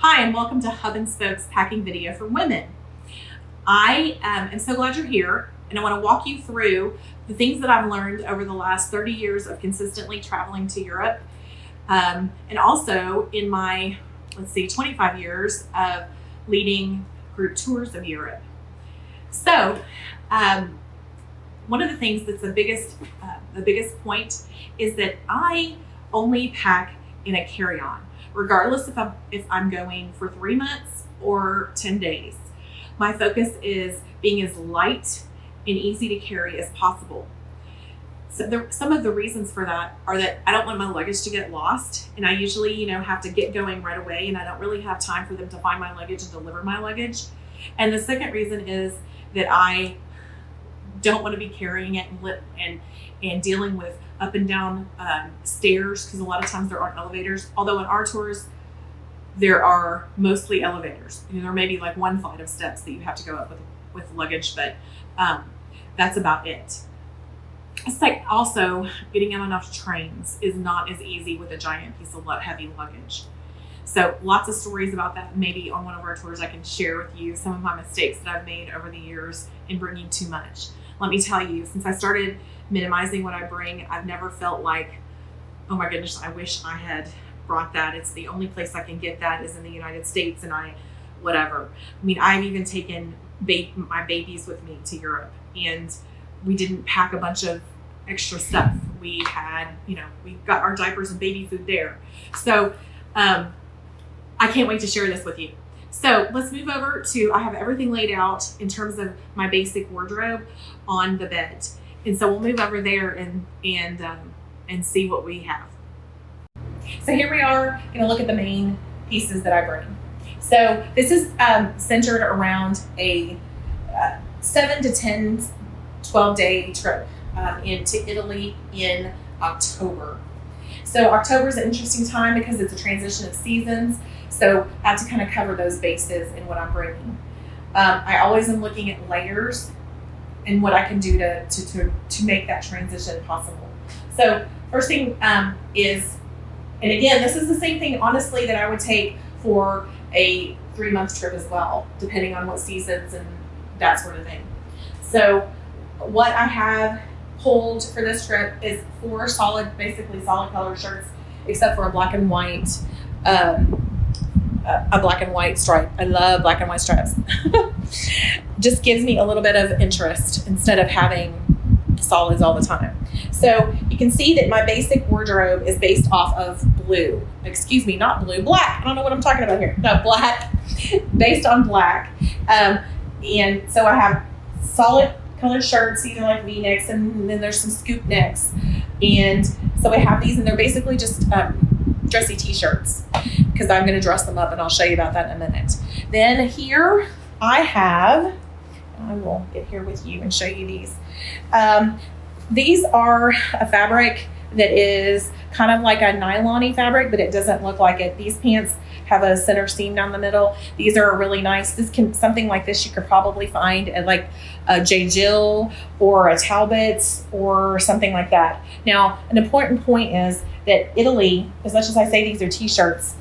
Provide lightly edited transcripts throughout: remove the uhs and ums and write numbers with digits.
Hi, and welcome to Hub and Spoke's packing video for women. I am so glad you're here, and I want to walk you through the things that I've learned over the last 30 years of consistently traveling to Europe, and also in my, 25 years of leading group tours of Europe. So, one of the things that's the biggest point is that I only pack in a carry-on, regardless if I'm going for 3 months or 10 days. My focus is being as light and easy to carry as possible. So some of the reasons for that are that I don't want my luggage to get lost, and I usually, have to get going right away, and I don't really have time for them to find my luggage and deliver my luggage. And the second reason is that I don't want to be carrying it and dealing with up and down stairs, because a lot of times there aren't elevators. Although in our tours, there are mostly elevators. There may be like one flight of steps that you have to go up with luggage, but that's about it. It's like also getting on enough trains is not as easy with a giant piece of heavy luggage. So lots of stories about that. Maybe on one of our tours I can share with you some of my mistakes that I've made over the years in bringing too much. Let me tell you, since I started minimizing what I bring, I've never felt like, oh my goodness, I wish I had brought that. It's the only place I can get that is in the United States, and whatever. I mean, I've even taken my babies with me to Europe, and we didn't pack a bunch of extra stuff. We had, we got our diapers and baby food there. So I can't wait to share this with you. So let's move over to, I have everything laid out in terms of my basic wardrobe on the bed. And so we'll move over there and see what we have. So here we are going to look at the main pieces that I bring. So this is centered around a 7 to 10, 12-day trip into Italy in October. So October is an interesting time because it's a transition of seasons. So I have to kind of cover those bases in what I'm bringing. I always am looking at layers and what I can do to make that transition possible. So first thing is, and again, this is the same thing, honestly, that I would take for a 3-month trip as well, depending on what seasons and that sort of thing. So what I have pulled for this trip is 4 basically solid color shirts, except for a black and white stripe. I love black and white stripes. Just gives me a little bit of interest instead of having solids all the time. So you can see that my basic wardrobe is based off of black. I don't know what I'm talking about here. No, black, based on black. And so I have solid colored shirts. These are like V-necks, and then there's some scoop necks. And so I have these, and they're basically just dressy t-shirts, because I'm going to dress them up, and I'll show you about that in a minute. Then here I will get here with you and show you these. These are a fabric that is kind of like a nylon-y fabric, but it doesn't look like it. These pants have a center seam down the middle. These are really nice. Something like this you could probably find at like a J. Jill or a Talbot's or something like that. Now, an important point is that Italy, as much as I say these are t-shirts,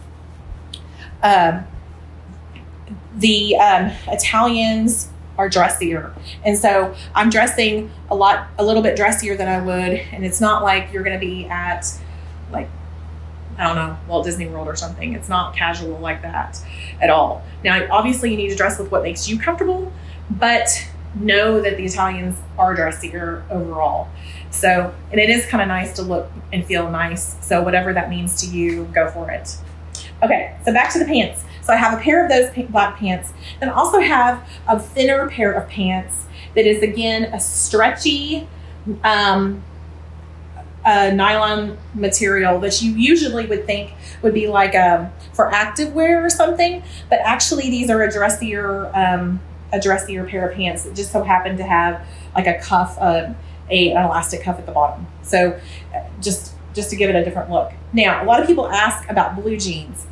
the Italians are dressier. And so I'm dressing a little bit dressier than I would. And it's not like you're going to be at Walt Disney World or something. It's not casual like that at all. Now, obviously you need to dress with what makes you comfortable, but know that the Italians are dressier overall. So, and it is kind of nice to look and feel nice. So whatever that means to you, go for it. Okay, so back to the pants. So I have a pair of those black pants. Then I also have a thinner pair of pants that is, again, a stretchy nylon material that you usually would think would be like for active wear or something. But actually these are a dressier pair of pants that just so happen to have like a cuff, an elastic cuff at the bottom. So just to give it a different look. Now, a lot of people ask about blue jeans.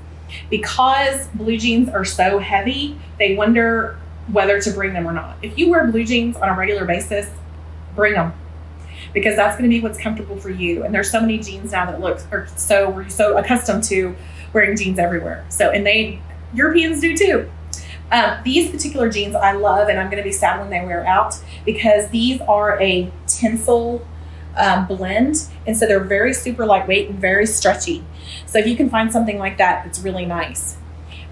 Because blue jeans are so heavy, they wonder whether to bring them or not. If you wear blue jeans on a regular basis, bring them, because that's going to be what's comfortable for you. And there's so many jeans now that we're so accustomed to wearing jeans everywhere. So, and they Europeans do too. These particular jeans I love, and I'm going to be sad when they wear out, because these are a tencel blend, and so they're very super lightweight and very stretchy. So if you can find something like that, it's really nice.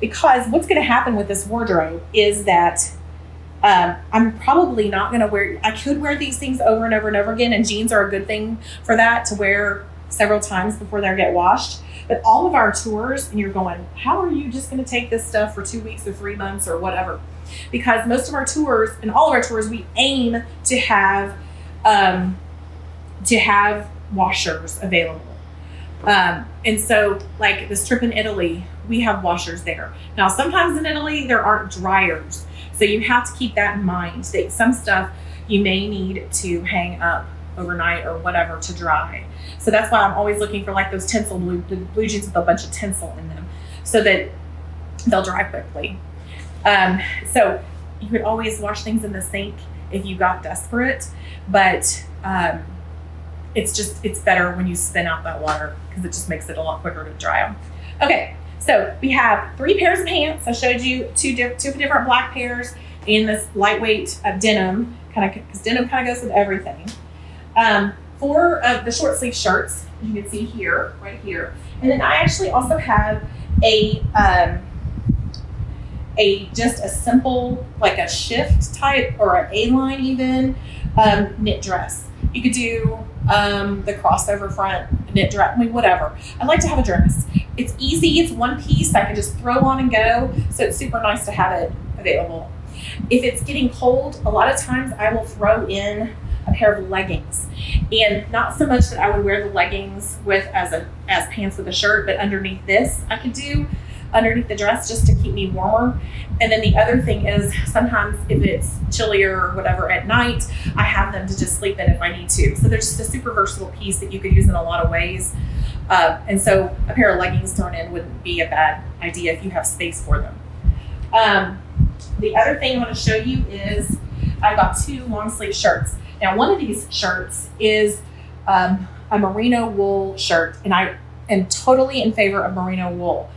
Because what's going to happen with this wardrobe is that I'm probably not going to wear, I could wear these things over and over and over again, and jeans are a good thing for that, to wear several times before they get washed. But all of our tours, and you're going, how are you just going to take this stuff for 2 weeks or 3 months or whatever? Because most of our tours, and all of our tours, we aim to have washers available. And so like this trip in Italy, we have washers there. Now, sometimes in Italy, there aren't dryers. So you have to keep that in mind, that some stuff you may need to hang up overnight or whatever to dry. So that's why I'm always looking for like those tinsel blue jeans with a bunch of tinsel in them, so that they'll dry quickly. So you could always wash things in the sink if you got desperate, but it's better when you spin out that water, because it just makes it a lot quicker to dry them. Okay, so we have 3 pairs of pants. I showed you two different black pairs and this lightweight denim, because denim kind of goes with everything. 4 of the short sleeve shirts, you can see here, right here. And then I actually also have just a simple, like a shift type or an A-line even, knit dress. You could do the crossover front knit dress, I mean, whatever. I like to have a dress. It's easy, it's one piece, I can just throw on and go, so it's super nice to have it available. If it's getting cold, a lot of times I will throw in a pair of leggings, and not so much that I would wear the leggings with as pants with a shirt, but underneath this I could do underneath the dress just to keep me warmer. And then the other thing is, sometimes if it's chillier or whatever at night, I have them to just sleep in if I need to. So they're just a super versatile piece that you could use in a lot of ways. And so a pair of leggings thrown in wouldn't be a bad idea if you have space for them. The other thing I want to show you is I've got 2 long sleeve shirts. Now, one of these shirts is a merino wool shirt, and I am totally in favor of merino wool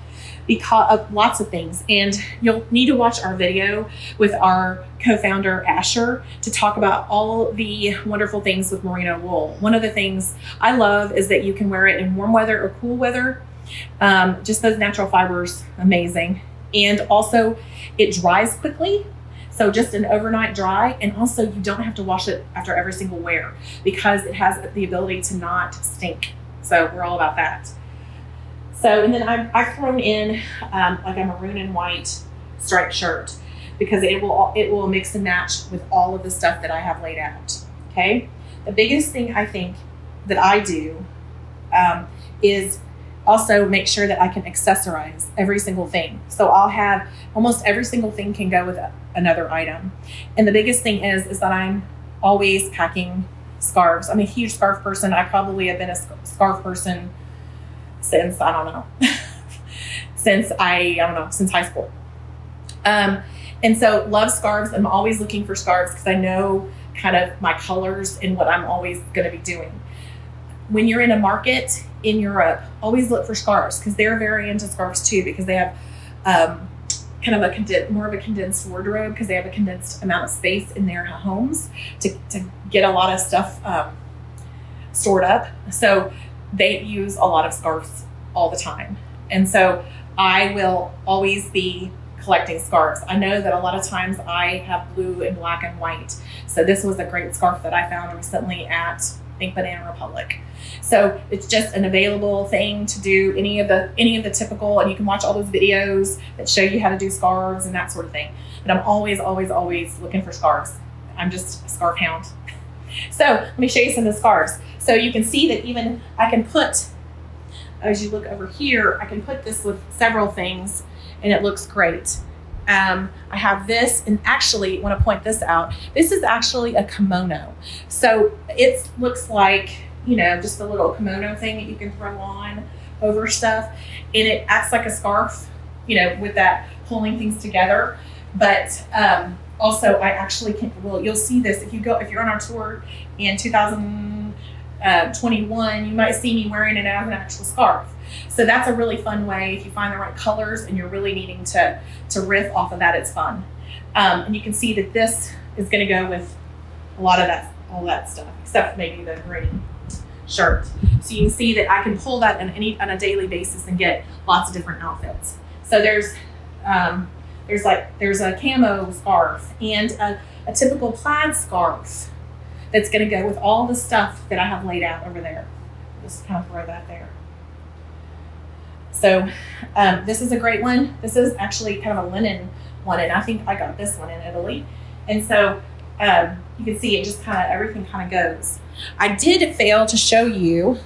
because of lots of things. And you'll need to watch our video with our co-founder, Asher, to talk about all the wonderful things with merino wool. One of the things I love is that you can wear it in warm weather or cool weather. Just those natural fibers, amazing. And also it dries quickly. So just an overnight dry, and also you don't have to wash it after every single wear because it has the ability to not stink. So we're all about that. So, and then I've thrown in like a maroon and white striped shirt because it will mix and match with all of the stuff that I have laid out. Okay. The biggest thing I think that I do is also make sure that I can accessorize every single thing. So I'll have almost every single thing can go with another item. And the biggest thing is that I'm always packing scarves. I'm a huge scarf person. I probably have been a scarf person since, I don't know, since high school. And so love scarves. I'm always looking for scarves because I know kind of my colors and what I'm always going to be doing. When you're in a market in Europe, always look for scarves because they're very into scarves too, because they have kind of more of a condensed wardrobe because they have a condensed amount of space in their homes to get a lot of stuff stored up. So they use a lot of scarves all the time. And so I will always be collecting scarves. I know that a lot of times I have blue and black and white. So this was a great scarf that I found recently at, I think, Banana Republic. So it's just an available thing to do any of the typical, and you can watch all those videos that show you how to do scarves and that sort of thing. But I'm always, always, always looking for scarves. I'm just a scarf hound. So let me show you some of the scarves. So you can see that even I can put, as you look over here, I can put this with several things and it looks great. I have this, and actually I want to point this out. This is actually a kimono. So it looks like, just a little kimono thing that you can throw on over stuff. And it acts like a scarf, with that pulling things together. But also I actually can, you'll see this if you're on our tour in 2021, you might see me wearing it as an actual scarf. So that's a really fun way. If you find the right colors and you're really needing to riff off of that, it's fun. And you can see that this is going to go with a lot of that, all that stuff, except maybe the green shirt. So you can see that I can pull that on a daily basis and get lots of different outfits. So there's a camo scarf and a typical plaid scarf that's going to go with all the stuff that I have laid out over there. Just kind of throw that there. So this is a great one. This is actually kind of a linen one, and I think I got this one in Italy. And so you can see it just kind of, everything kind of goes. I did fail to show you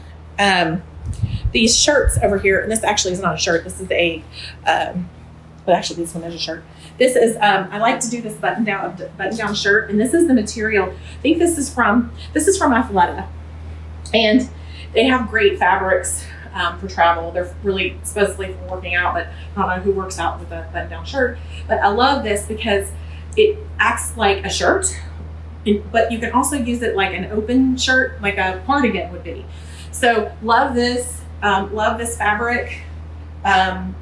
these shirts over here, and this actually is not a shirt. This is a, but actually this one is a shirt. This is, I like to do this button down shirt, and this is the material. I think this is from Athleta, and they have great fabrics for travel. They're really supposedly for working out, but I don't know who works out with a button down shirt. But I love this because it acts like a shirt, but you can also use it like an open shirt, like a cardigan would be. So love this fabric. It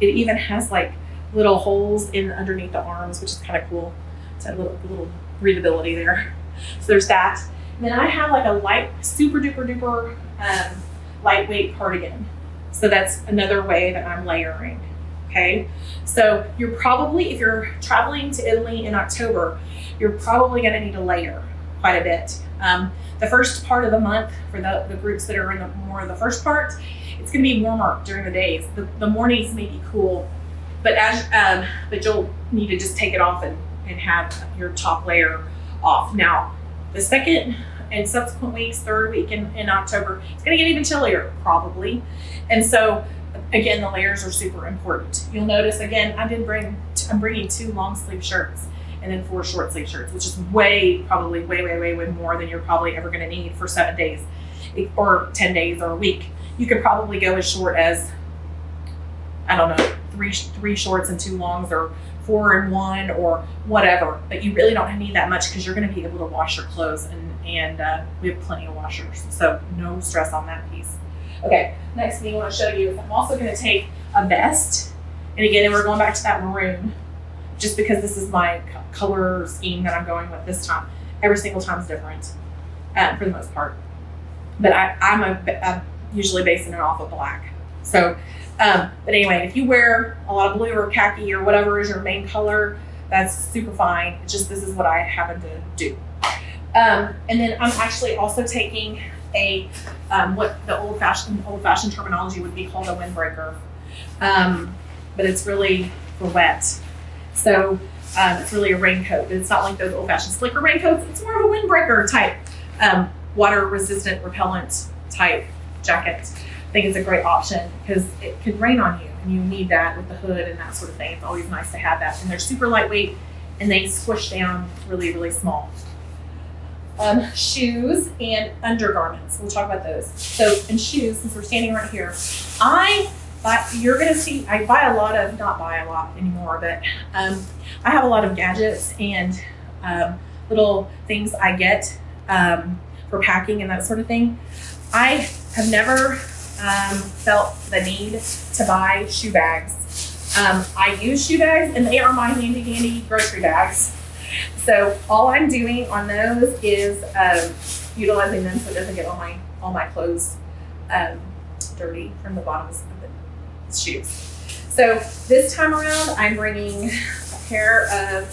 even has like little holes in underneath the arms, which is kind of cool. It's a little breathability there. So there's that. And then I have like a light, super duper duper lightweight cardigan. So that's another way that I'm layering. Okay. So you're probably, if you're traveling to Italy in October, you're probably going to need to layer quite a bit. The first part of the month, for the groups that are in more of the first part, it's going to be warmer during the days. The mornings may be cool, but but you'll need to just take it off and have your top layer off. Now, the second and subsequent weeks, third week in October, it's going to get even chillier probably. And so again, the layers are super important. You'll notice again, I'm bringing 2 long sleeve shirts and then 4 short sleeve shirts, which is probably way more than you're probably ever going to need for 7 days or 10 days or a week. You could probably go as short as, I don't know, 3 shorts and 2 longs, or 4 and 1, or whatever. But you really don't need that much because you're going to be able to wash your clothes, and we have plenty of washers, so no stress on that piece. Okay, next thing I want to show you is I'm also going to take a vest, and again, we're going back to that maroon, just because this is my color scheme that I'm going with this time. Every single time is different, for the most part. But I'm usually basing it off of black. So, but anyway, if you wear a lot of blue or khaki or whatever is your main color, that's super fine. It's just, this is what I happen to do. And then I'm actually also taking a, what the old fashioned terminology would be called a windbreaker. But it's really for wet. So it's really a raincoat, but it's not like those old fashioned slicker raincoats. It's more of a windbreaker type, water resistant, repellent type jacket. I think it's a great option because it could rain on you and you need that with the hood and that sort of thing. It's always nice to have that. And they're super lightweight and they squish down really, really small. Shoes and undergarments. We'll talk about those. So in shoes, since we're standing right here, you're going to see, I buy a lot of, not buy a lot anymore, but I have a lot of gadgets and little things I get for packing and that sort of thing. I have never felt the need to buy shoe bags. I use shoe bags and they are my handy dandy grocery bags. So all I'm doing on those is utilizing them so it doesn't get all my clothes dirty from the bottoms of the shoes. So this time around, I'm bringing a pair of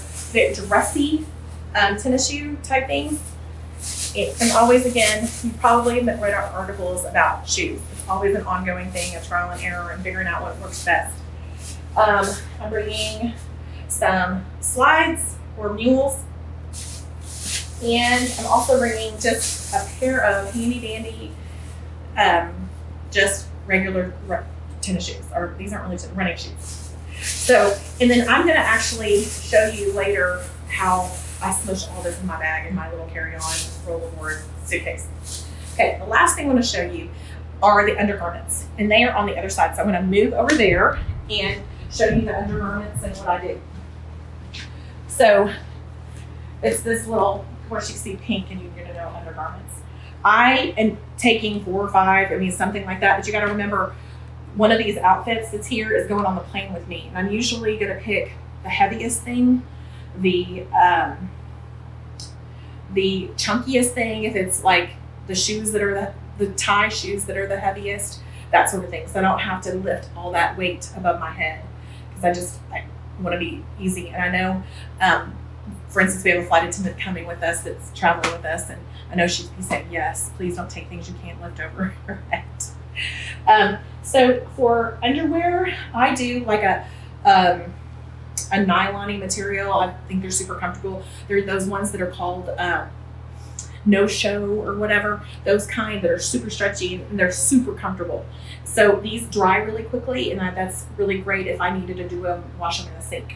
dressy tennis shoe type things. And always, again, you probably read our articles about shoes. It's always an ongoing thing of trial and error and figuring out what works best. I'm bringing some slides or mules. And I'm also bringing just a pair of handy dandy, just regular tennis shoes, or these aren't really running shoes. So, and then I'm going to actually show you later how I smush all this in my bag in my little carry-on rollable suitcase. Okay, the last thing I want to show you are the undergarments, and they are on the other side. So I'm going to move over there and show you the undergarments and what I do. So it's this little, of course you see pink and you're going to know undergarments. I am taking 4 or 5, I mean something like that, but you got to remember one of these outfits that's here is going on the plane with me. And I'm usually going to pick the heaviest thing, the chunkiest thing, if it's like the shoes that are the tie shoes that are the heaviest, that sort of thing. So I don't have to lift all that weight above my head, because I want to be easy. And I know, for instance, we have a flight attendant coming with us that's traveling with us, and I know she'd be saying, yes, please don't take things you can't lift over your head. So for underwear, I do like a nylon-y material. I think they're super comfortable. They're those ones that are called no show or whatever, those kind that are super stretchy and they're super comfortable. So these dry really quickly, and that's really great if I needed to wash them in the sink.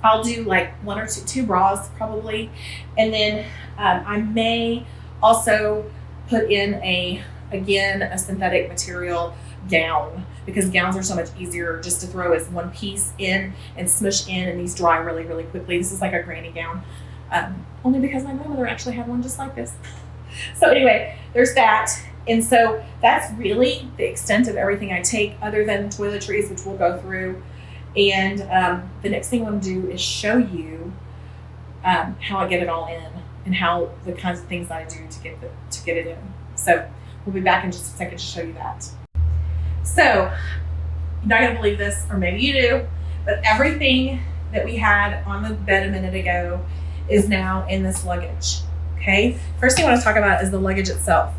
I'll do like one or two bras probably, and then I may also put in a synthetic material gown, because gowns are so much easier just to throw as one piece in and smush in, and these dry really, really quickly. This is like a granny gown, only because my grandmother actually had one just like this. So anyway, there's that. And so that's really the extent of everything I take, other than toiletries, which we'll go through. And the next thing I want to do is show you how I get it all in, and how the kinds of things I do to get it in. So we'll be back in just a second to show you that. So you're not going to believe this, or maybe you do, but everything that we had on the bed a minute ago is now in this luggage. Okay. First thing I want to talk about is the luggage itself.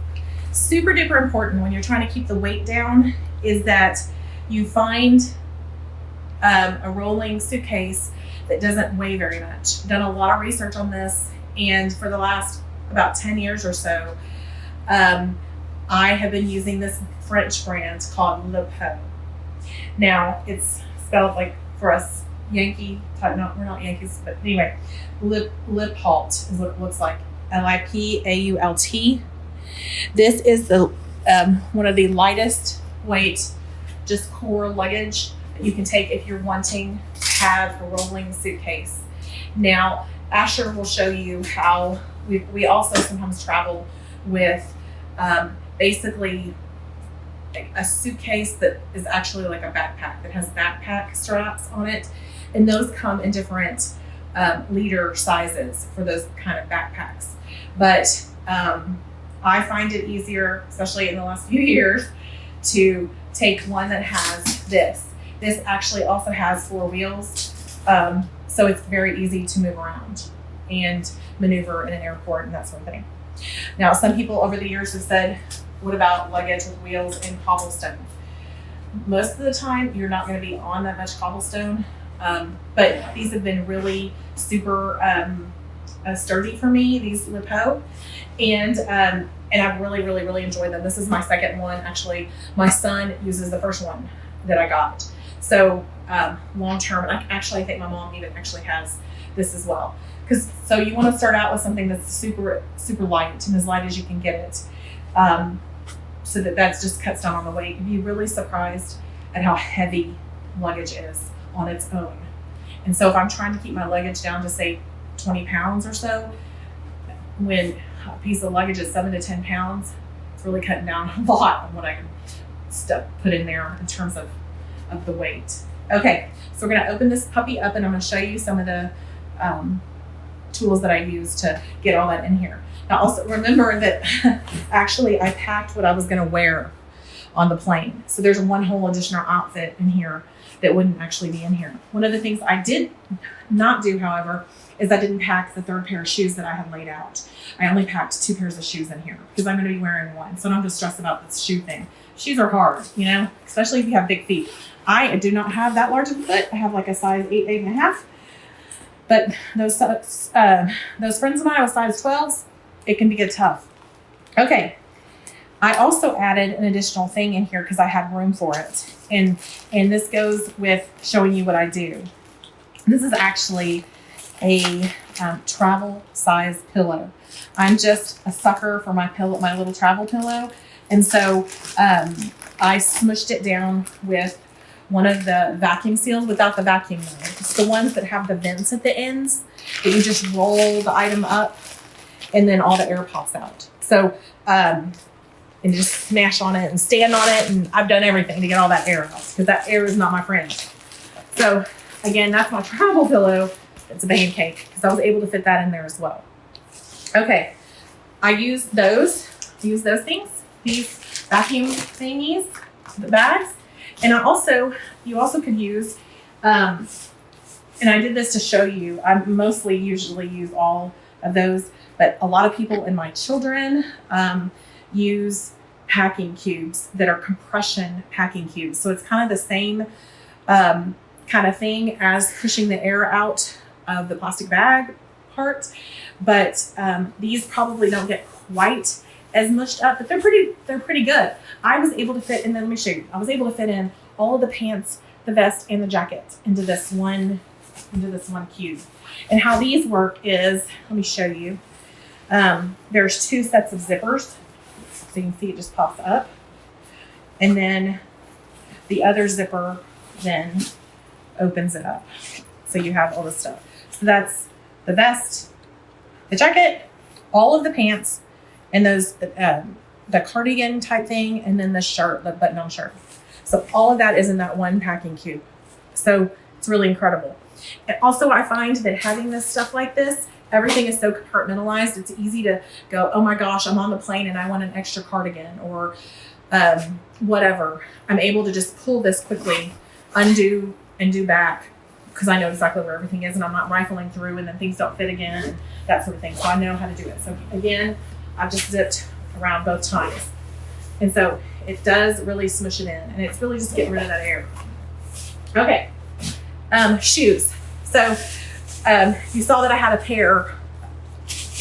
Super duper important when you're trying to keep the weight down is that you find a rolling suitcase that doesn't weigh very much. I've done a lot of research on this, and for the last about 10 years or so, I have been using this French brand called Le Pot. Now, it's spelled like for us Yankee type, no, we're not Yankees, but anyway, Le Pot is what it looks like. Lipault. This is the one of the lightest weight, just core luggage that you can take if you're wanting to have a rolling suitcase. Now, Asher will show you how we also sometimes travel with basically a suitcase that is actually like a backpack that has backpack straps on it, and those come in different liter sizes for those kind of backpacks. But I find it easier, especially in the last few years, to take one that has this. This actually also has 4 wheels, so it's very easy to move around and maneuver in an airport and that sort of thing. Now, some people over the years have said, what about luggage with wheels and cobblestone? Most of the time, you're not going to be on that much cobblestone, but these have been really super sturdy for me, these Le Pot, and I've really, really, really enjoyed them. This is my second one. Actually, my son uses the first one that I got. So long term, and I think my mom even actually has this as well. So you want to start out with something that's super, super light, and as light as you can get it, so that just cuts down on the weight. You'd be really surprised at how heavy luggage is on its own. And so if I'm trying to keep my luggage down to say 20 pounds or so, when a piece of luggage is 7 to 10 pounds, it's really cutting down a lot on what I can put in there in terms of the weight. Okay, so we're going to open this puppy up, and I'm going to show you some of the tools that I use to get all that in here. Now, also remember that actually I packed what I was going to wear on the plane. So there's one whole additional outfit in here that wouldn't actually be in here. One of the things I did not do, however, is I didn't pack the 3rd pair of shoes that I had laid out. I only packed 2 pairs of shoes in here because I'm going to be wearing one. So I don't have to stress about this shoe thing. Shoes are hard, especially if you have big feet. I do not have that large of a foot. I have like a size 8, 8.5. But those friends of mine with size 12s, it can be tough. Okay. I also added an additional thing in here because I had room for it. And this goes with showing you what I do. This is actually a travel size pillow. I'm just a sucker for my little travel pillow. And so I smushed it down with one of the vacuum seals without the vacuum though. It's the ones that have the vents at the ends that you just roll the item up and then all the air pops out. So and just smash on it and stand on it. And I've done everything to get all that air out because that air is not my friend. So again, that's my travel pillow. It's a pancake because I was able to fit that in there as well. Okay, I use those things, these vacuum thingies, the bags. And you also could use, and I did this to show you, I usually use all of those, but a lot of people and my children use packing cubes that are compression packing cubes. So it's kind of the same kind of thing as pushing the air out of the plastic bag part, but these probably don't get quite as mushed up, but they're pretty good. I was able to fit, and then let me show you. I was able to fit in all of the pants, the vest, and the jacket into this one cube. And how these work is, let me show you. There's 2 sets of zippers, so you can see it just pops up, and then the other zipper then opens it up, so you have all this stuff. So that's the vest, the jacket, all of the pants, and those the cardigan type thing, and then the shirt, the button-on shirt. So all of that is in that one packing cube. So it's really incredible. And also I find that having this stuff like this, everything is so compartmentalized. It's easy to go, oh my gosh, I'm on the plane and I want an extra cardigan or whatever. I'm able to just pull this quickly, undo and do back, because I know exactly where everything is and I'm not rifling through and then things don't fit again and that sort of thing. So I know how to do it. So again, I've just zipped around both times. And so it does really smush it in, and it's really just getting rid of that air. Okay, shoes. So you saw that I had a pair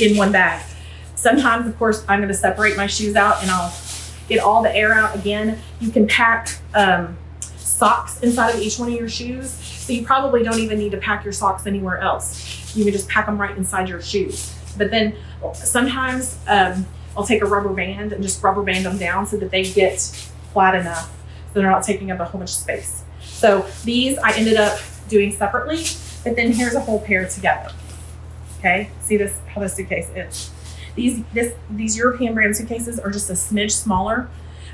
in one bag. Sometimes, of course, I'm gonna separate my shoes out and I'll get all the air out again. You can pack socks inside of each one of your shoes. So you probably don't even need to pack your socks anywhere else. You can just pack them right inside your shoes. But then sometimes I'll take a rubber band and just rubber band them down so that they get flat enough so they're not taking up a whole bunch of space. So these I ended up doing separately, but then here's a whole pair together. Okay, see this, how this suitcase is. These European brand suitcases are just a smidge smaller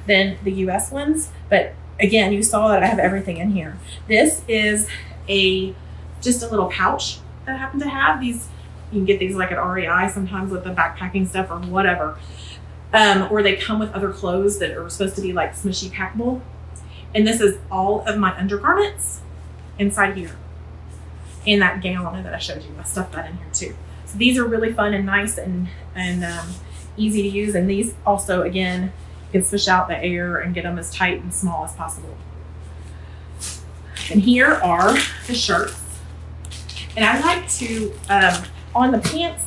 than the US ones, but again, you saw that I have everything in here. This is just a little pouch that I happen to have. These, you can get these like at REI sometimes with the backpacking stuff or whatever. Or they come with other clothes that are supposed to be like smushy packable. And this is all of my undergarments inside here. And that gown that I showed you, I stuffed that in here too. So these are really fun and nice and easy to use. And these also, again, you can swish out the air and get them as tight and small as possible. And here are the shirts. And I like to, on the pants,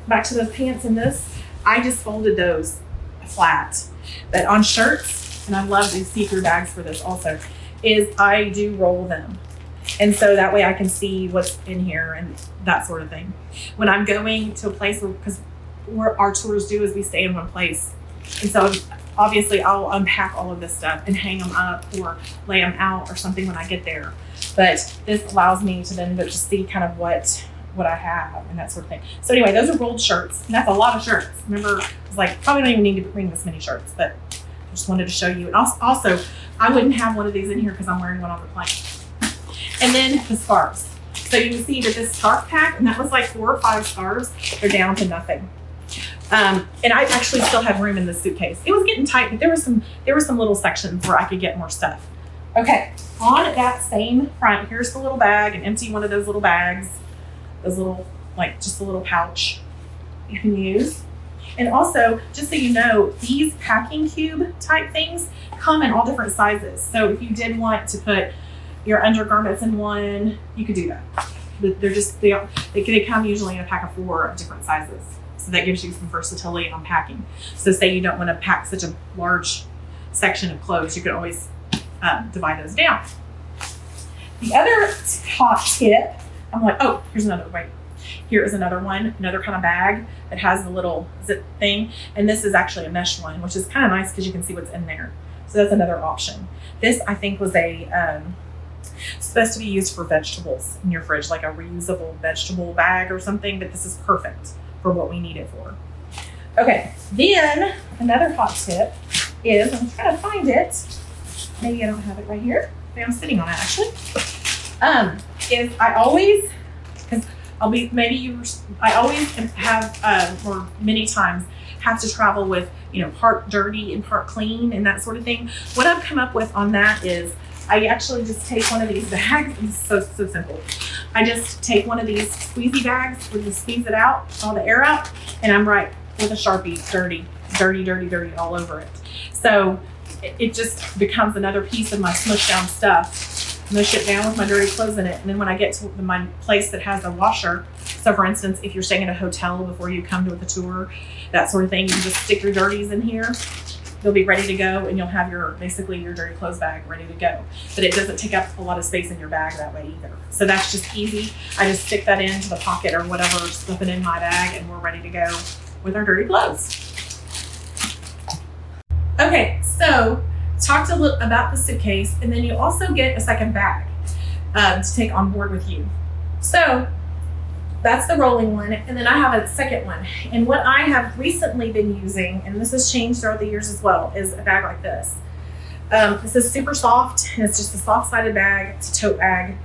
back to those pants in this, I just folded those flat. But on shirts, and I love these see-through bags for this also, is I do roll them. And so that way I can see what's in here and that sort of thing. When I'm going to a place because our tours do is we stay in one place. And so obviously I'll unpack all of this stuff and hang them up or lay them out or something when I get there. But this allows me to then just see kind of what I have and that sort of thing. So anyway, those are rolled shirts, and that's a lot of shirts. Remember, I was like, probably don't even need to bring this many shirts, but I just wanted to show you. And also I wouldn't have one of these in here because I'm wearing one on the plane. And then the scarves. So you can see that this scarf pack, and that was like 4 or 5 scarves, they're down to nothing. And I actually still have room in this suitcase. It was getting tight, but there were some little sections where I could get more stuff. Okay, on that same front, here's the little bag, and empty one of those little bags, those little, like just a little pouch you can use. And also, just so you know, these packing cube type things come in all different sizes. So if you did want to put your undergarments in one, you could do that. They're just, they come usually in a pack of 4 of different sizes. So that gives you some versatility on packing. So say you don't want to pack such a large section of clothes, you can always divide those down. The other top tip, I'm like, oh, here's another, wait. Here is another one, another kind of bag that has the little zip thing. And this is actually a mesh one, which is kind of nice because you can see what's in there. So that's another option. This, I think, was supposed to be used for vegetables in your fridge, like a reusable vegetable bag or something, but this is perfect for what we need it for. Okay, then another hot tip is, I'm trying to find it. Maybe I don't have it right here. Maybe I'm sitting on it actually. Is I always, because I always have, or many times have to travel with, part dirty and part clean and that sort of thing. What I've come up with on that is I actually just take one of these bags. It's so simple. I just take one of these squeezy bags where you squeeze it out, all the air out, and I'm right with a Sharpie, dirty all over it. So it just becomes another piece of my smushed down stuff. Mush it down with my dirty clothes in it. And then when I get to my place that has a washer, so for instance, if you're staying at a hotel before you come to the tour, that sort of thing, you can just stick your dirties in here. They'll be ready to go, and you'll have basically your dirty clothes bag ready to go. But it doesn't take up a lot of space in your bag that way either. So that's just easy. I just stick that into the pocket or whatever, slip it in my bag, and we're ready to go with our dirty clothes. Okay, so talked a little about the suitcase, and then you also get a second bag to take on board with you. So that's the rolling one, and then I have a second one. And what I have recently been using, and this has changed throughout the years as well, is a bag like this. This is super soft, and it's just a soft-sided bag. It's a tote bag.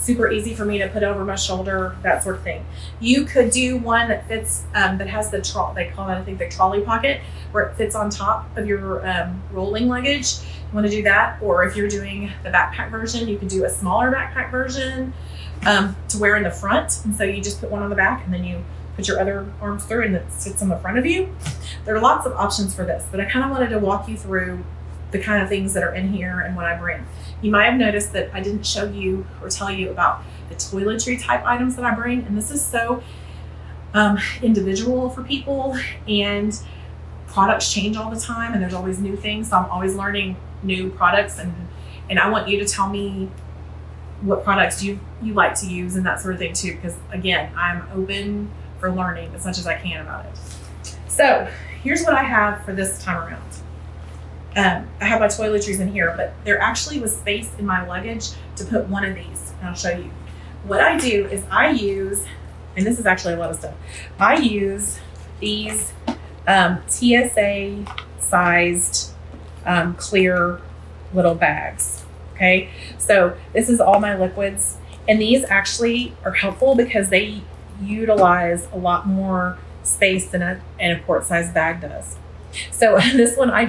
Super easy for me to put over my shoulder, that sort of thing. You could do one that fits, that has they call it, I think, the trolley pocket, where it fits on top of your rolling luggage. You want to do that, or if you're doing the backpack version, you can do a smaller backpack version to wear in the front. And so you just put one on the back, and then you put your other arms through, and it sits on the front of you. There are lots of options for this, but I kind of wanted to walk you through the kind of things that are in here and what I bring. You might have noticed that I didn't show you or tell you about the toiletry type items that I bring. And this is so individual for people, and products change all the time, and there's always new things. So I'm always learning new products, and I want you to tell me what products you like to use and that sort of thing too, because again, I'm open for learning as much as I can about it. So here's what I have for this time around. I have my toiletries in here, but there actually was space in my luggage to put one of these, and I'll show you. What I do is I use, and this is actually a lot of stuff, I use these TSA sized clear little bags. Okay, so this is all my liquids, and these actually are helpful because they utilize a lot more space than a quart size bag does. So this one, I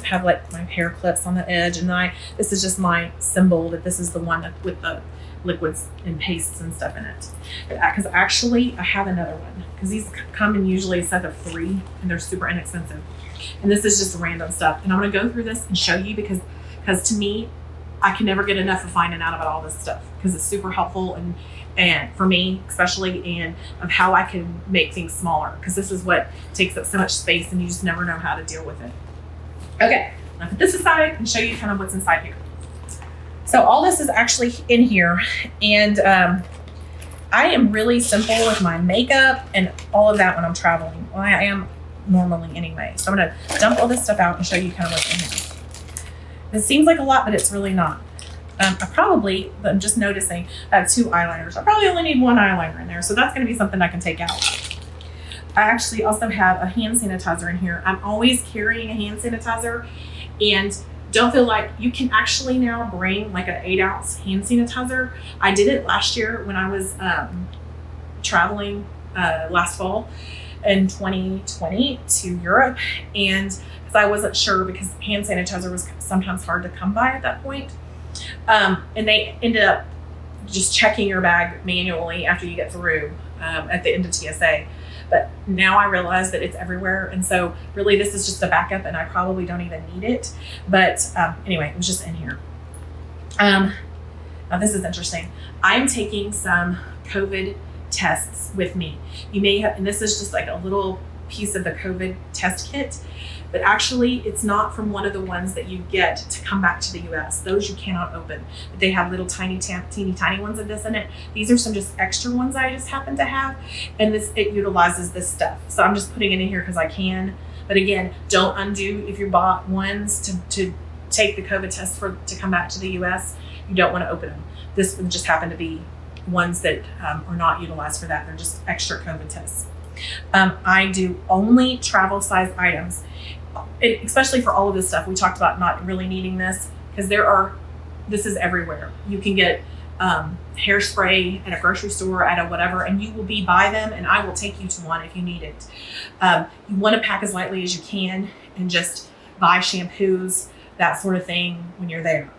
have like my hair clips on the edge, and this is just my symbol that this is the one with the liquids and pastes and stuff in it. Because actually I have another one, because these come in usually a set of 3, and they're super inexpensive. And this is just random stuff. And I'm going to go through this and show you because to me, I can never get enough of finding out about all this stuff, because it's super helpful and for me especially, and of how I can make things smaller, because this is what takes up so much space and you just never know how to deal with it. Okay, I'll put this aside and show you kind of what's inside here. So all this is actually in here, and I am really simple with my makeup and all of that when I'm traveling. Well, I am normally anyway. So I'm gonna dump all this stuff out and show you kind of what's in here. It seems like a lot, but it's really not. I'm just noticing I have 2 eyeliners. I probably only need 1 eyeliner in there, so that's going to be something I can take out. I actually also have a hand sanitizer in here. I'm always carrying a hand sanitizer, and don't feel like you can actually now bring like an 8-ounce hand sanitizer. I did it last year when I was traveling last fall in 2020 to Europe, and because I wasn't sure, because hand sanitizer was sometimes hard to come by at that point. And they ended up just checking your bag manually after you get through at the end of TSA. But now I realize that it's everywhere. And so really this is just a backup, and I probably don't even need it. But anyway, it was just in here. Now this is interesting. I'm taking some COVID tests with me. You may have, and this is just like a little piece of the COVID test kit, but actually it's not from one of the ones that you get to come back to the US. Those you cannot open. But they have little teeny tiny ones of this in it. These are some just extra ones I just happen to have, and it utilizes this stuff. So I'm just putting it in here because I can. But again, don't undo if you bought ones to take the COVID test to come back to the US. You don't want to open them. This would just happen to be ones that are not utilized for that. They're just extra COVID tests. I do only travel size items. especially for all of this stuff, we talked about not really needing this because this is everywhere. You can get hairspray at a grocery store, at a whatever, and you will be by them, and I will take you to one if you need it. You want to pack as lightly as you can and just buy shampoos, that sort of thing when you're there.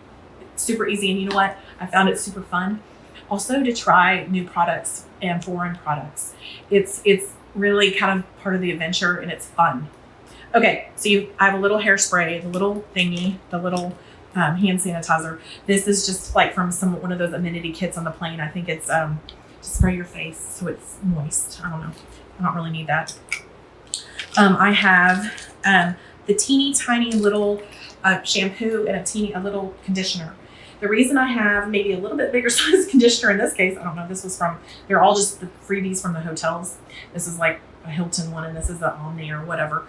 It's super easy, and you know what? I found it super fun also to try new products and foreign products. It's really kind of part of the adventure, and it's fun. Okay, so I have a little hairspray, the little thingy, the little hand sanitizer. This is just like from one of those amenity kits on the plane. I think it's to spray your face so it's moist. I don't know. I don't really need that. I have the teeny tiny little shampoo and a little conditioner. The reason I have maybe a little bit bigger size conditioner in this case, I don't know, this was they're all just the freebies from the hotels. This is like a Hilton one, and this is the Omni or whatever.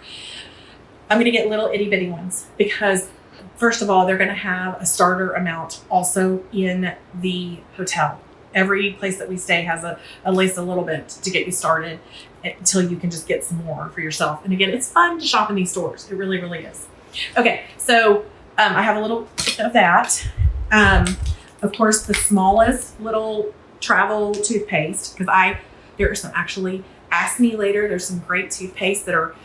I'm gonna get little itty bitty ones because first of all, they're gonna have a starter amount also in the hotel. Every place that we stay has at least a little bit to get you started until you can just get some more for yourself. And again, it's fun to shop in these stores. It really, really is. Okay, so I have a little of that. Of course, the smallest little travel toothpaste, because there are some actually, ask me later, there's some great toothpaste that are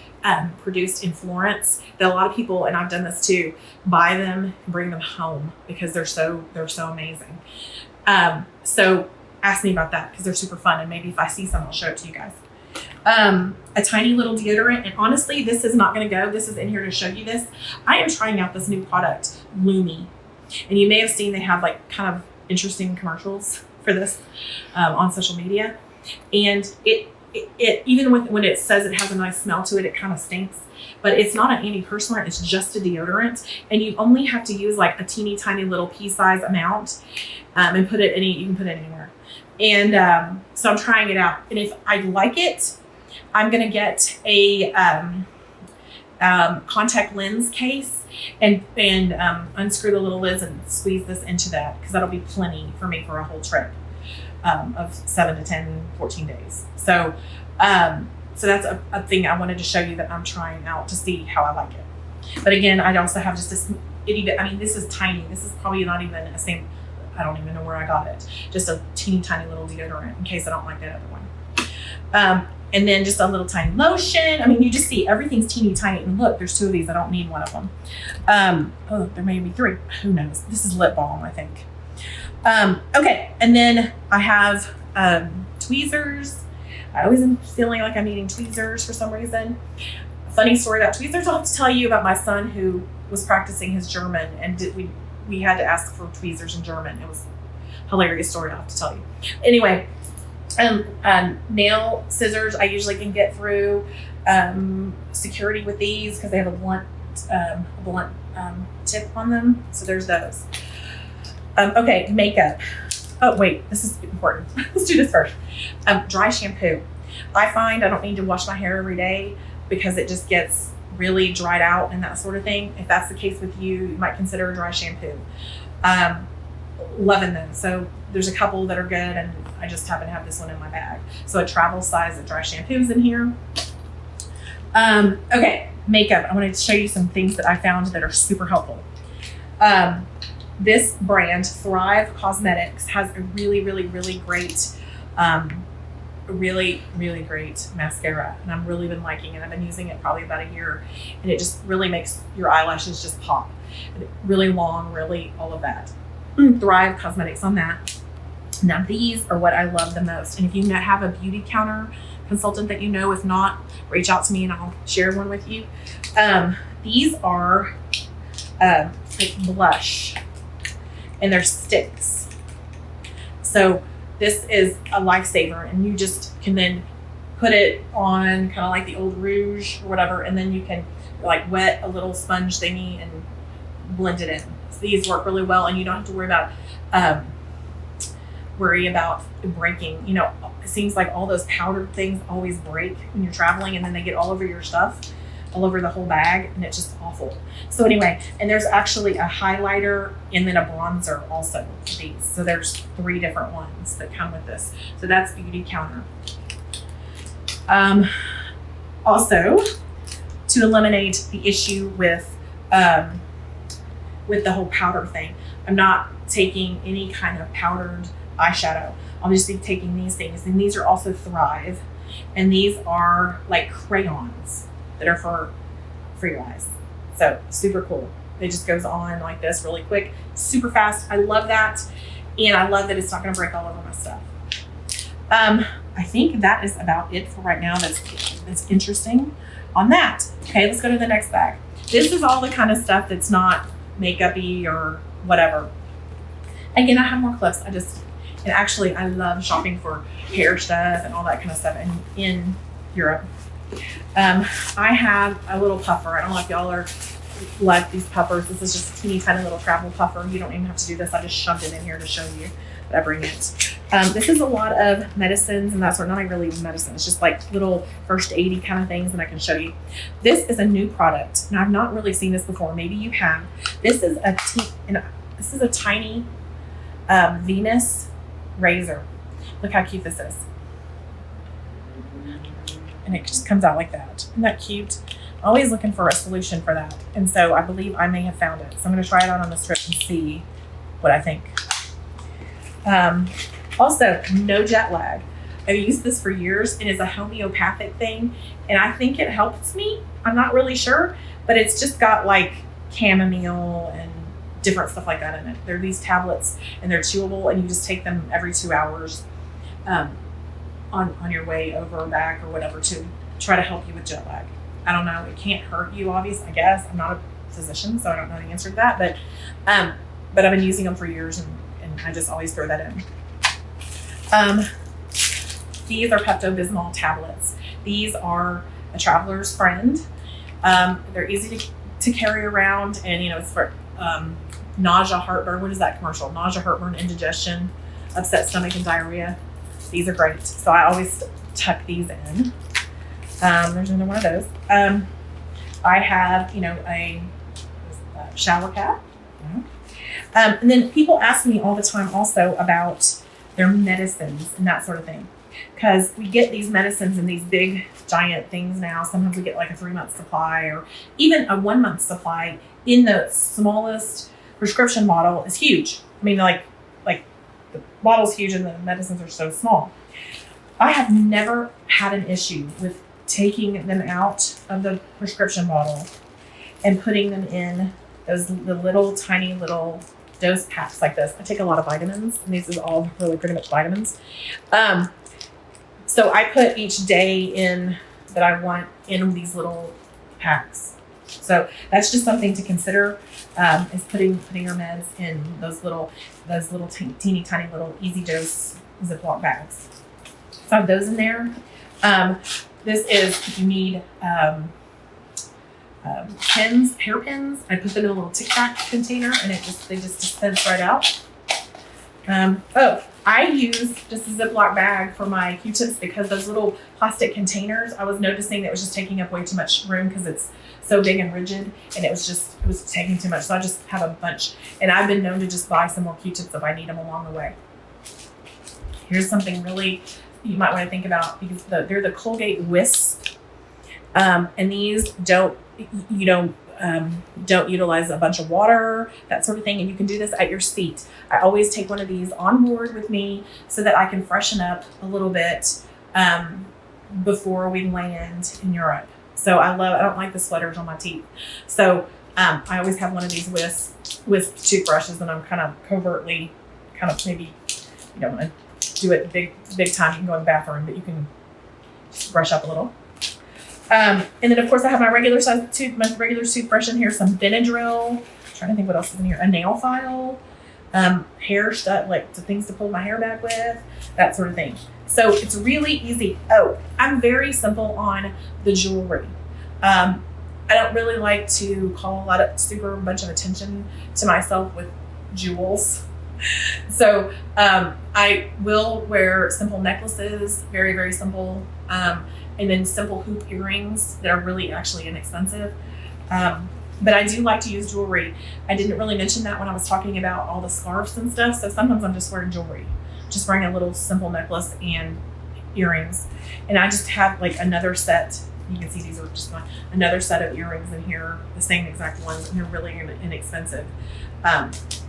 produced in Florence that a lot of people, and I've done this too, buy them and bring them home because they're so amazing. So ask me about that because they're super fun, and maybe if I see some, I'll show it to you guys. A tiny little deodorant, and honestly, this is not going to go. This is in here to show you this. I am trying out this new product, Lumi, and you may have seen they have like kind of interesting commercials for this on social media, and it even when it says it has a nice smell to it, it kind of stinks. But it's not an antiperspirant, it's just a deodorant. And you only have to use like a teeny tiny little pea-size amount and you can put it anywhere. And so I'm trying it out. And if I like it, I'm gonna get a contact lens case and unscrew the little lids and squeeze this into that, because that'll be plenty for me for a whole trip of 7 to 10, 14 days. So that's a thing I wanted to show you that I'm trying out to see how I like it. But again, I also have just this itty bit. I mean, this is tiny. This is probably not even a same. I don't even know where I got it. Just a teeny tiny little deodorant in case I don't like that other one. And then just a little tiny lotion. I mean, you just see everything's teeny tiny. And look, there's 2 of these. I don't need one of them. Oh, there may be 3. Who knows? This is lip balm, I think. Okay, and then I have tweezers. I always am feeling like I'm needing tweezers for some reason. Funny story about tweezers. I'll have to tell you about my son who was practicing his German, and we had to ask for tweezers in German. It was a hilarious story, I'll have to tell you. Anyway, nail scissors I usually can get through security with these because they have a blunt tip on them. So there's those. Okay, makeup. Oh wait, this is important. Let's do this first. Dry shampoo. I find I don't need to wash my hair every day because it just gets really dried out and that sort of thing. If that's the case with you, you might consider a dry shampoo. Loving them. So there's a couple that are good, and I just happen to have this one in my bag. So a travel size of dry shampoos in here. Okay, makeup. I wanted to show you some things that I found that are super helpful. This brand, Thrive Cosmetics, has a really, really, really great, really, really great mascara, and I've really been liking it. I've been using it probably about a year, and it just really makes your eyelashes just pop. Really long, really all of that. Thrive Cosmetics on that. Now these are what I love the most, and if you have a beauty counter consultant that you know, if not, reach out to me and I'll share one with you. These are like blush, and they're sticks. So this is a lifesaver, and you just can then put it on kind of like the old rouge or whatever, and then you can like wet a little sponge thingy and blend it in. So these work really well, and you don't have to worry about breaking. You know, it seems like all those powdered things always break when you're traveling, and then they get all over your stuff, all over the whole bag, and it's just awful. So anyway, and there's actually a highlighter and then a bronzer also for these. So there's 3 different ones that come with this. So that's beauty counter. Also, to eliminate the issue with the whole powder thing. I'm not taking any kind of powdered eyeshadow. I'll just be taking these things, and these are also Thrive, and these are like crayons that are for your eyes. So super cool. It just goes on like this really quick, super fast. I love that, and I love that it's not going to break all over my stuff. I think that is about it for right now. That's interesting on that. Okay, let's go to the next bag. This is all the kind of stuff that's not makeup-y or whatever. Again, I have more clips. And actually, I love shopping for hair stuff and all that kind of stuff in Europe. I have a little puffer. I don't know if y'all are like these puffers. This is just a teeny tiny little travel puffer. You don't even have to do this. I just shoved it in here to show you that I bring it. This is a lot of medicines and that sort. Not really medicine. It's just like little first aidy kind of things, and I can show you. This is a new product, and I've not really seen this before. Maybe you have. This is a tiny Venus razor. Look how cute this is. And it just comes out like that. Isn't that cute? Always looking for a solution for that. And so I believe I may have found it. So I'm going to try it out on the strip and see what I think. Also, no jet lag. I've used this for years, and it's a homeopathic thing. And I think it helps me. I'm not really sure, but it's just got like chamomile and different stuff like that in it. They're these tablets, and they're chewable, and you just take them every 2 hours on your way over or back or whatever to try to help you with jet lag. I don't know. It can't hurt you, obviously, I guess. I'm not a physician, so I don't know the answer to that. But I've been using them for years, and I just always throw that in. These are Pepto-Bismol tablets. These are a traveler's friend. They're easy to carry around, and it's for nausea, heartburn. What is that commercial? Nausea, heartburn, indigestion, upset stomach, and diarrhea. These are great. So I always tuck these in. There's another one of those. I have, a shower cap. And then people ask me all the time also about their medicines and that sort of thing. Because we get these medicines in these big, giant things now. Sometimes we get like a 3-month supply or even a 1-month supply in the smallest prescription bottle is huge. I mean, like the bottle's huge and the medicines are so small. I have never had an issue with taking them out of the prescription bottle and putting them in the little tiny little dose packs like this. I take a lot of vitamins, and these is all really pretty much vitamins. So I put each day in that I want in these little packs. So that's just something to consider, is putting your meds in those little teeny tiny little easy dose Ziploc bags. So I have those in there. This is if you need pins, hair pins. I put them in a little Tic Tac container, and they just dispense right out. I use just a Ziploc bag for my Q-tips because those little plastic containers, I was noticing that it was just taking up way too much room because it's so big and rigid, and it was taking too much. So I just have a bunch, and I've been known to just buy some more Q-tips if I need them along the way. Here's something really you might want to think about, because they're the Colgate Wisp, and these don't utilize a bunch of water, that sort of thing. And you can do this at your seat. I always take one of these on board with me so that I can freshen up a little bit before we land in Europe. So I don't like the sweaters on my teeth. So I always have one of these with toothbrushes, and I'm kind of covertly, maybe you don't want to do it big time. You can go in the bathroom, but you can just brush up a little. And then of course I have my regular toothbrush in here, some Benadryl. I'm trying to think what else is in here. A nail file, hair stuff, like things to pull my hair back with, that sort of thing. So it's really easy. Oh, I'm very simple on the jewelry. I don't really like to call a bunch of attention to myself with jewels. So I will wear simple necklaces, very, very simple, and then simple hoop earrings that are really actually inexpensive. But I do like to use jewelry. I didn't really mention that when I was talking about all the scarves and stuff. So sometimes I'm just wearing jewelry, just wearing a little simple necklace and earrings. And I just have like another set You can see these are just another set of earrings in here, the same exact ones, and they're really inexpensive.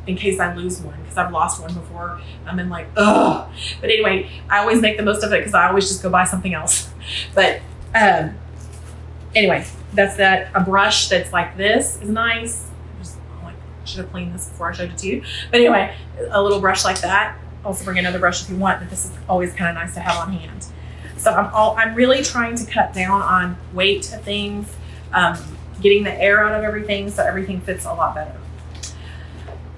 In case I lose one, because I've lost one before. I'm in like, ugh. But anyway, I always make the most of it because I always just go buy something else. But anyway, that's that. A brush that's like this is nice. I should have cleaned this before I showed it to you. But anyway, a little brush like that. Also bring another brush if you want, but this is always kind of nice to have on hand. So I'm really trying to cut down on weight of things, getting the air out of everything so everything fits a lot better.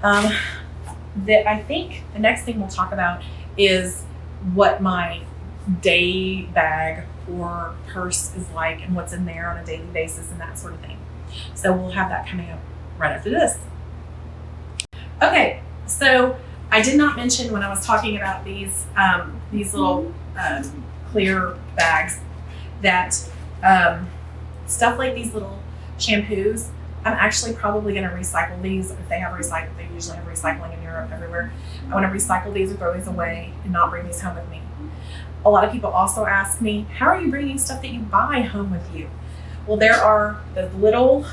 I think the next thing we'll talk about is what my day bag or purse is like and what's in there on a daily basis and that sort of thing. So we'll have that coming up right after this. Okay, so I did not mention when I was talking about these little clear bags that stuff like these little shampoos, I'm actually probably going to recycle these. If they have recycling, they usually have recycling in Europe everywhere. I want to recycle these or throw these away and not bring these home with me. A lot of people also ask me, how are you bringing stuff that you buy home with you? Well, there are the little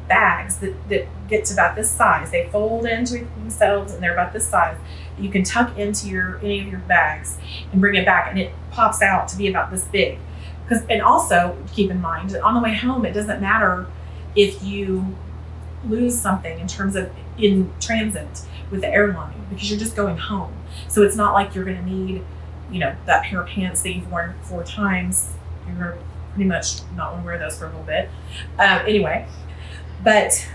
bags that get to about this size. They fold into themselves and they're about this size. You can tuck into any of your bags and bring it back, and it pops out to be about this big. And also keep in mind that on the way home, it doesn't matter if you lose something in terms of in transit with the airline, because you're just going home. So it's not like you're going to need, that pair of pants that you've worn 4 times. You're pretty much not going to wear those for a little bit. Anyway, but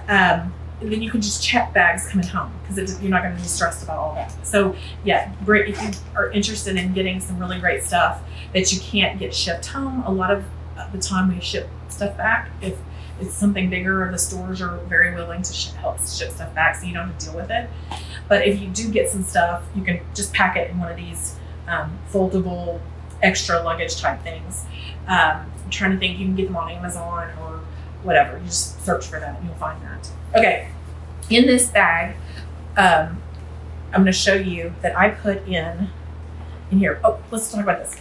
then you can just check bags coming home because you're not going to be stressed about all that. So yeah, if you are interested in getting some really great stuff that you can't get shipped home, a lot of the time we ship stuff back. If it's something bigger, the stores are very willing to help ship stuff back so you don't have to deal with it. But if you do get some stuff, you can just pack it in one of these foldable extra luggage type things. I'm trying to think, you can get them on Amazon or whatever. You just search for that and you'll find that. Okay, in this bag, I'm going to show you that I put in here. Oh, let's talk about this.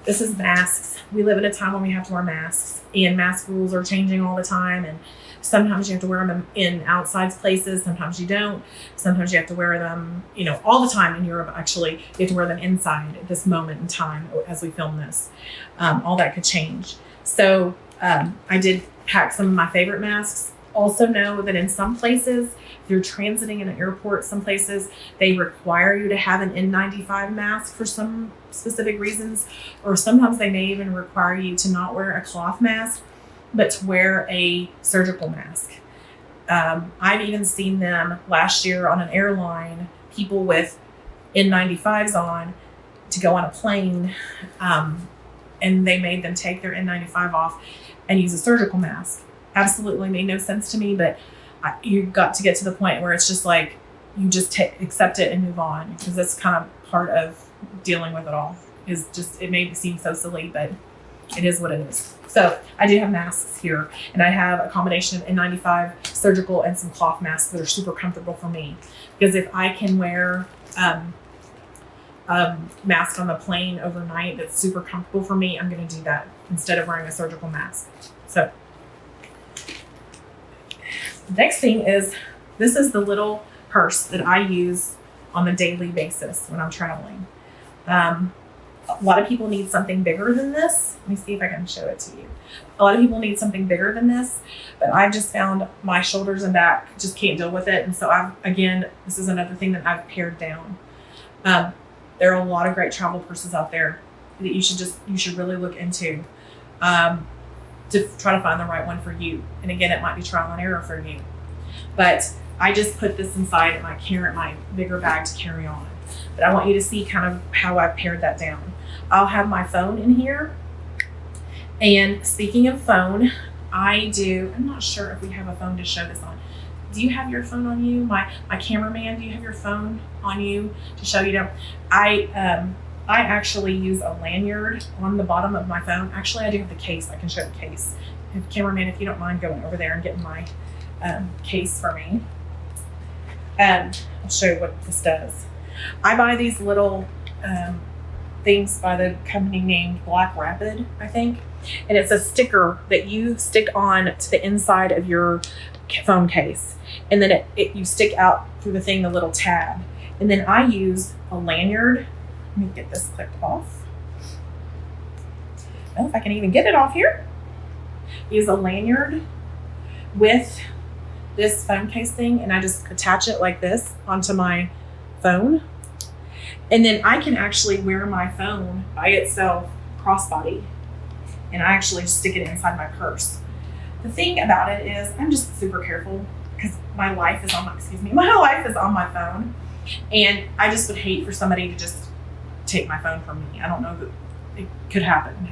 This is masks. We live in a time when we have to wear masks, and mask rules are changing all the time. And sometimes you have to wear them in outside places. Sometimes you don't. Sometimes you have to wear them, all the time in Europe. Actually, you have to wear them inside at this moment in time as we film this. All that could change. So I did pack some of my favorite masks. Also know that in some places, if you're transiting in an airport, some places they require you to have an N95 mask for some specific reasons, or sometimes they may even require you to not wear a cloth mask, but to wear a surgical mask. I've even seen them last year on an airline, people with N95s on to go on a plane, and they made them take their N95 off and use a surgical mask. Absolutely made no sense to me, but you got to get to the point where it's just like you just accept it and move on, because that's kind of part of dealing with it all. It may seem so silly, but it is what it is. So I do have masks here, and I have a combination of N95 surgical and some cloth masks that are super comfortable for me, because if I can wear mask on the plane overnight that's super comfortable for me, I'm going to do that instead of wearing a surgical mask. So next thing is, this is the little purse that I use on a daily basis when I'm traveling. A lot of people need something bigger than this. Let me see if I can show it to you. A lot of people need something bigger than this, but I've just found my shoulders and back just can't deal with it. And so this is another thing that I've pared down. There are a lot of great travel purses out there that you should really look into to try to find the right one for you. And again, it might be trial and error for you. But I just put this inside my bigger bag to carry on. But I want you to see kind of how I've pared that down. I'll have my phone in here. And speaking of phone, I'm not sure if we have a phone to show this on. Do you have your phone on you? My cameraman, do you have your phone on you to show you? I actually use a lanyard on the bottom of my phone. Actually, I do have the case. I can show the case. Cameraman, if you don't mind going over there and getting my case for me. I'll show you what this does. I buy these little things by the company named Black Rapid, I think. And it's a sticker that you stick on to the inside of your phone case. And then you stick out through the thing, the little tab. And then I use a lanyard. Let me get this clipped off. I don't know if I can even get it off here. Use a lanyard with this phone case thing, and I just attach it like this onto my phone. And then I can actually wear my phone by itself crossbody, and I actually stick it inside my purse. The thing about it is I'm just super careful because my life is on my phone, and I just would hate for somebody to just take my phone from me. I don't know that it could happen.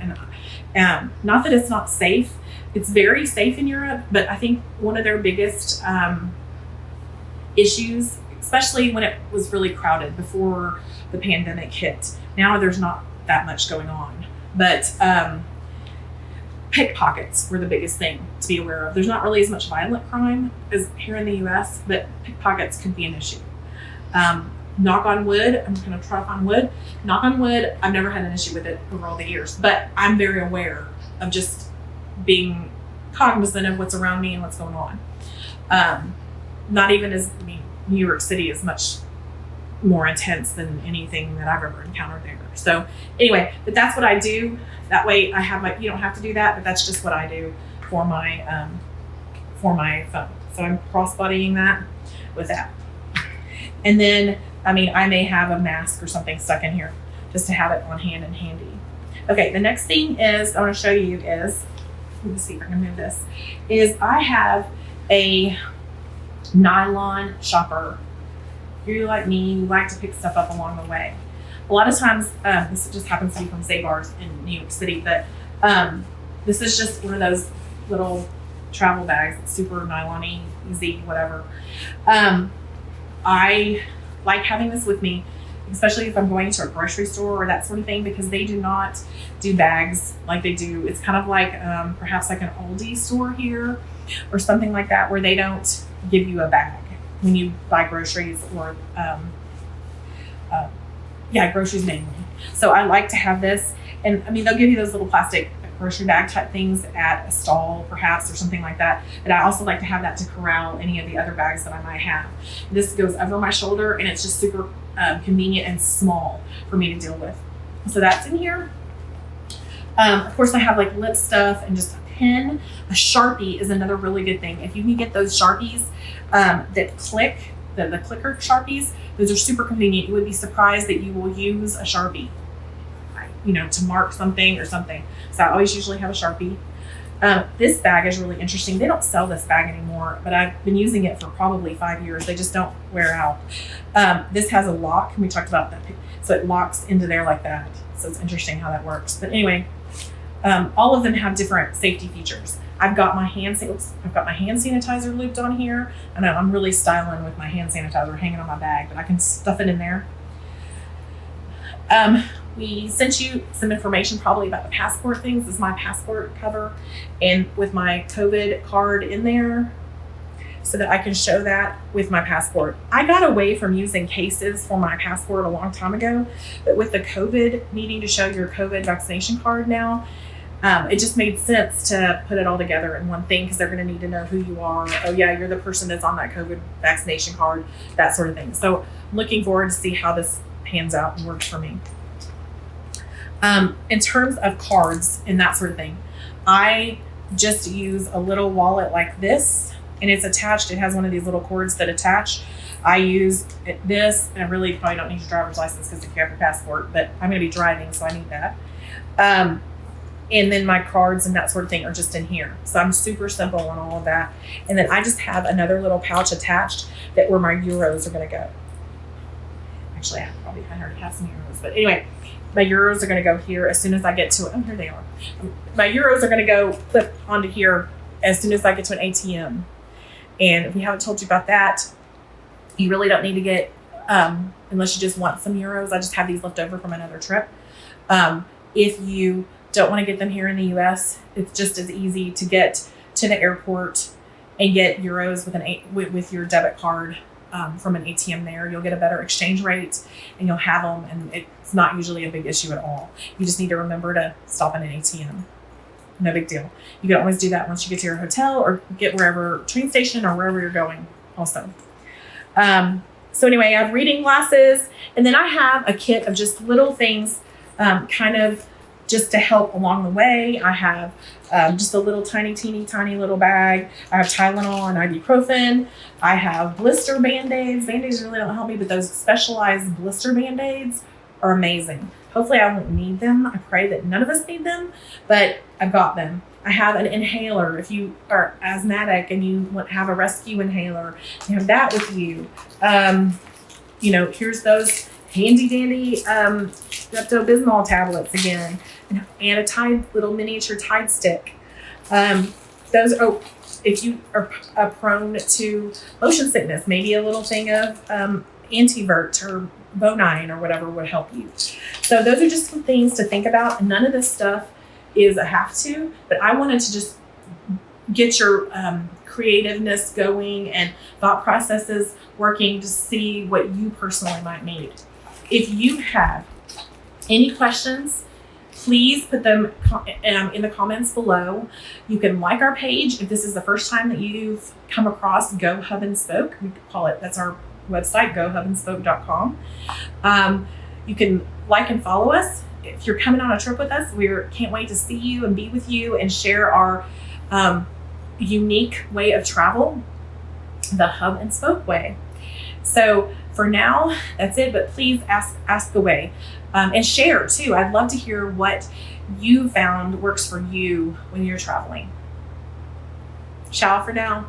And not that it's not safe. It's very safe in Europe, but I think one of their biggest issues, especially when it was really crowded before the pandemic hit. Now there's not that much going on, but pickpockets were the biggest thing to be aware of. There's not really as much violent crime as here in the US, but pickpockets could be an issue. Knock on wood, I'm just gonna try to find wood. Knock on wood, I've never had an issue with it over all the years, but I'm very aware of just being cognizant of what's around me and what's going on. Not even New York City is much more intense than anything that I've ever encountered there. So anyway, but that's what I do. That way I have you don't have to do that, but that's just what I do for my phone. So I'm cross-bodying that with that. And then, I may have a mask or something stuck in here just to have it on hand and handy. Okay, the next thing I want to show you is, let me see if I can move this, is I have a nylon shopper. If you're like me, you like to pick stuff up along the way. A lot of times, this just happens to be from Scarves in New York City, but this is just one of those little travel bags. It's super nylon-y, easy, whatever. I like having this with me, especially if I'm going to a grocery store or that sort of thing, because they do not do bags like they do. It's kind of like perhaps like an Aldi store here or something like that, where they don't give you a bag when you buy groceries or groceries mainly. So I like to have this, and they'll give you those little plastic grocery bag type things at a stall perhaps or something like that, but I also like to have that to corral any of the other bags that I might have. This goes over my shoulder, and it's just super convenient and small for me to deal with. So that's in here. Of course, I have like lip stuff and just a pen. A Sharpie is another really good thing. If you can get those Sharpies that click, the clicker Sharpies, those are super convenient. You would be surprised that you will use a Sharpie, to mark something or something. So I always usually have a Sharpie. This bag is really interesting. They don't sell this bag anymore, but I've been using it for probably 5 years. They just don't wear out. This has a lock, and we talked about that. So it locks into there like that. So it's interesting how that works. But anyway, all of them have different safety features. I've got my hand sanitizer looped on here. I know I'm really styling with my hand sanitizer hanging on my bag, but I can stuff it in there. We sent you some information probably about the passport things. This is my passport cover, and with my COVID card in there so that I can show that with my passport. I got away from using cases for my passport a long time ago, but with the COVID needing to show your COVID vaccination card now, it just made sense to put it all together in one thing, because they're going to need to know who you are. Oh yeah, you're the person that's on that COVID vaccination card, that sort of thing. So I'm looking forward to see how this pans out and works for me. In terms of cards and that sort of thing, I just use a little wallet like this, and it's attached. It has one of these little cords that attach. I use this, and I really probably don't need your driver's license because if you have your passport, but I'm going to be driving, so I need that. And then my cards and that sort of thing are just in here. So I'm super simple on all of that. And then I just have another little pouch attached that where my euros are going to go. Actually, I already have some euros, but anyway, my euros are going to go here as soon as I get to it. Oh, here they are. My euros are going to go clip onto here as soon as I get to an ATM. And if we haven't told you about that, you really don't need to get, unless you just want some euros. I just have these left over from another trip. If you don't want to get them here in the US, it's just as easy to get to the airport and get euros with your debit card from an ATM there. You'll get a better exchange rate and you'll have them, and it's not usually a big issue at all. You just need to remember to stop in an ATM. No big deal. You can always do that once you get to your hotel or get wherever, train station or wherever you're going also. So anyway, I have reading glasses, and then I have a kit of just little things kind of just to help along the way. I have just a little tiny little bag. I have Tylenol and ibuprofen. I have blister Band-Aids. Band-Aids really don't help me, but those specialized blister Band-Aids are amazing. Hopefully I won't need them. I pray that none of us need them, but I've got them. I have an inhaler. If you are asthmatic and you have a rescue inhaler, you have that with you. You know, here's those handy dandy Pepto-Bismol tablets again, and a little miniature Tide stick. If you are prone to motion sickness, maybe a little thing of Antivert or Bonine or whatever would help you. So those are just some things to think about. None of this stuff is a have to, but I wanted to just get your creativeness going and thought processes working to see what you personally might need. If you have any questions, please put them in the comments below. You can like our page if this is the first time that you've come across Go Hub and Spoke. We call it, that's our website, gohubandspoke.com. You can like and follow us. If you're coming on a trip with us, we can't wait to see you and be with you and share our unique way of travel, the Hub and Spoke way. So for now, that's it, but please ask away and share too. I'd love to hear what you found works for you when you're traveling. Ciao for now.